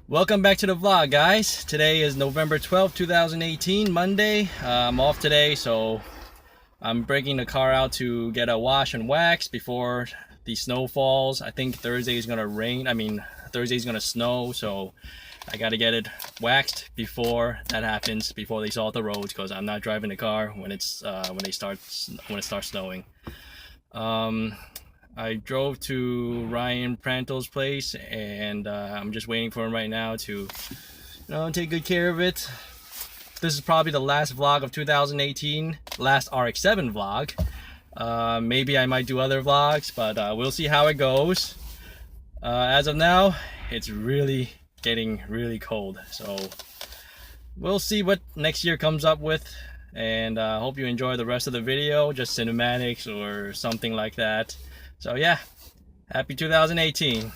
Welcome back to the vlog, guys. Today is November 12th, 2018, Monday. I'm off today, so I'm breaking the car out to get a wash and wax before the snow falls. I think Thursday is gonna rain. Thursday is gonna snow, so I gotta get it waxed before that happens, before they salt the roads, because I'm not driving the car when it starts snowing. I drove to Ryan Prantil's place, and I'm just waiting for him right now to, take good care of it. This is probably the last vlog of 2018, last RX-7 vlog. Maybe I might do other vlogs, but we'll see how it goes. As of now, it's really getting really cold, so we'll see what next year comes up with. And hope you enjoy the rest of the video, just cinematics or something like that. So yeah, happy 2018.